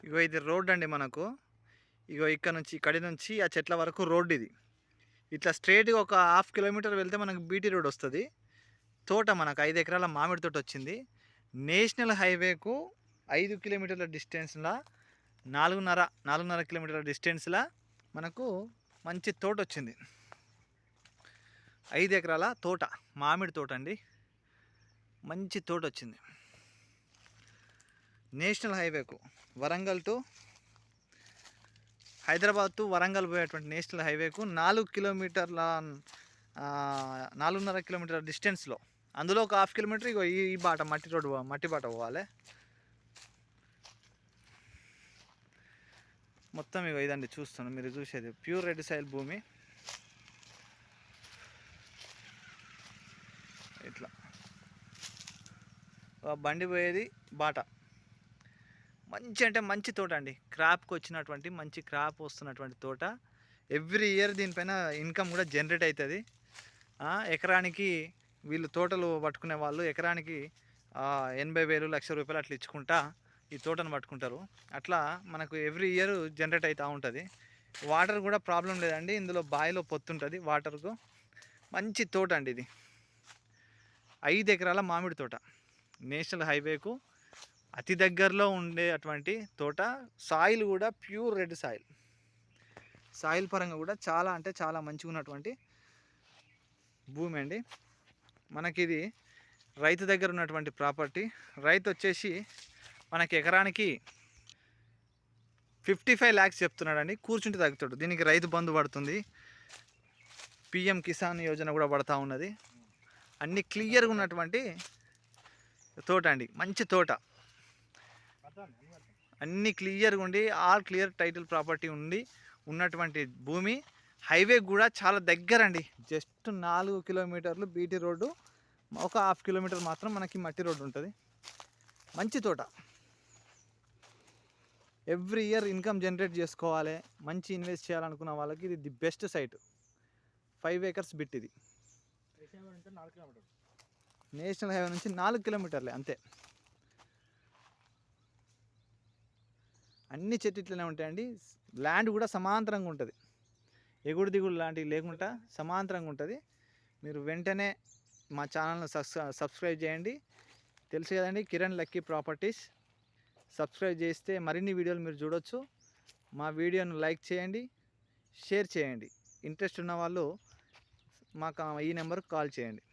ఇగో ఇది రోడ్ అండి మనకు. ఇగో ఇక్కడ నుంచి ఇక్కడి నుంచి ఆ చెట్ల వరకు రోడ్ ఇది. ఇట్లా స్ట్రెయిట్‌గా ఒక హాఫ్ కిలోమీటర్ వెళ్తే మనకు బీటీ రోడ్ వస్తది. తోట మనకు 5 ఎకరాల మామిడి తోట వచ్చింది. నేషనల్ హైవేకు 5 కిలోమీటర్ల డిస్టెన్స్‌ల 4.5 కిలోమీటర్ల డిస్టెన్స్‌ల మనకు మంచి తోట వచ్చింది. 5 ఎకరాల తోట, మామిడి తోట అండి. మంచి తోట వచ్చింది. నేషనల్ హైవేకు వరంగల్ టు హైదరాబాద్ టు వరంగల్ పోయేటువంటి నేషనల్ హైవేకు 4 కిలోమీటర్ల 4.5 కిలోమీటర్ల డిస్టెన్స్లో, అందులో ఒక హాఫ్ కిలోమీటర్ ఇగో ఈ బాట మట్టి రోడ్డు, మట్టి బాట పోవాలి. మొత్తం ఇగో ఇదండి చూస్తున్నాను, మీరు చూసేది ప్యూర్ రెడ్ సాయిల్ భూమి. ఇట్లా బండి పోయేది బాట. మంచి అంటే మంచి తోట అండి. క్రాప్కి వచ్చినటువంటి మంచి క్రాప్ వస్తున్నటువంటి తోట. ఎవ్రీ ఇయర్ దీనిపైన ఇన్కమ్ కూడా జనరేట్ అవుతుంది. ఎకరానికి వీళ్ళు తోటలు పట్టుకునే వాళ్ళు ఎకరానికి 80,000 1,00,000 అట్లా ఇచ్చుకుంటా ఈ తోటను పట్టుకుంటారు. అట్లా మనకు ఎవ్రీ ఇయర్ జనరేట్ అవుతూ ఉంటుంది. వాటర్ కూడా ప్రాబ్లం లేదండి, ఇందులో బావిలో పొత్తుంటుంది వాటర్కు. మంచి తోట అండి ఇది. 5 ఎకరాల మామిడి తోట, నేషనల్ హైవేకు అతి దగ్గరలో ఉండే అటువంటి తోట. సాయిల్ కూడా ప్యూర్ రెడ్ సాయిల్. సాయిల్ పరంగా కూడా చాలా అంటే చాలా మంచిగా ఉన్నటువంటి భూమి అండి. మనకిది రైతు దగ్గర ఉన్నటువంటి ప్రాపర్టీ. రైతు వచ్చేసి మనకి ఎకరానికి 55 lakhs చెప్తున్నాడండి. కూర్చుంటే తగ్గుతాడు. దీనికి రైతు బంధు పడుతుంది, పిఎం కిసాన్ యోజన కూడా పడుతూ ఉన్నది. అన్నీ క్లియర్గా ఉన్నటువంటి తోట అండి. మంచి తోట, అన్నీ క్లియర్గా ఉండి ఆల్ క్లియర్ టైటిల్ ప్రాపర్టీ ఉండి ఉన్నటువంటి భూమి. హైవే కూడా చాలా దగ్గర అండి. జస్ట్ 4 కిలోమీటర్లు బీటీ రోడ్డు, ఒక హాఫ్ కిలోమీటర్ మాత్రం మనకి మట్టి రోడ్డు ఉంటుంది. మంచి తోట. ఎవ్రీ ఇయర్ ఇన్కమ్ జనరేట్ చేసుకోవాలి, మంచి ఇన్వెస్ట్ చేయాలనుకున్న వాళ్ళకి ఇది the best site. 5 acres bit ఇది. నేషనల్ హైవే నుంచి 4 కిలోమీటర్లే అంతే. అన్ని చెట్లు ఇట్లనే ఉంటాయండి. ల్యాండ్ కూడా సమాంతరంగా ఉంటుంది, ఎగుడు దిగుడు లాంటివి లేకుండా సమాంతరంగా ఉంటుంది. మీరు వెంటనే మా ఛానల్ను సబ్స్క్రైబ్ చేయండి. తెలుసు కదండి, కిరణ్ లక్కీ ప్రాపర్టీస్. సబ్స్క్రైబ్ చేస్తే మరిన్ని వీడియోలు మీరు చూడొచ్చు. మా వీడియోను లైక్ చేయండి, షేర్ చేయండి. ఇంట్రెస్ట్ ఉన్న వాళ్ళు మాకు ఈ నెంబర్కి కాల్ చేయండి.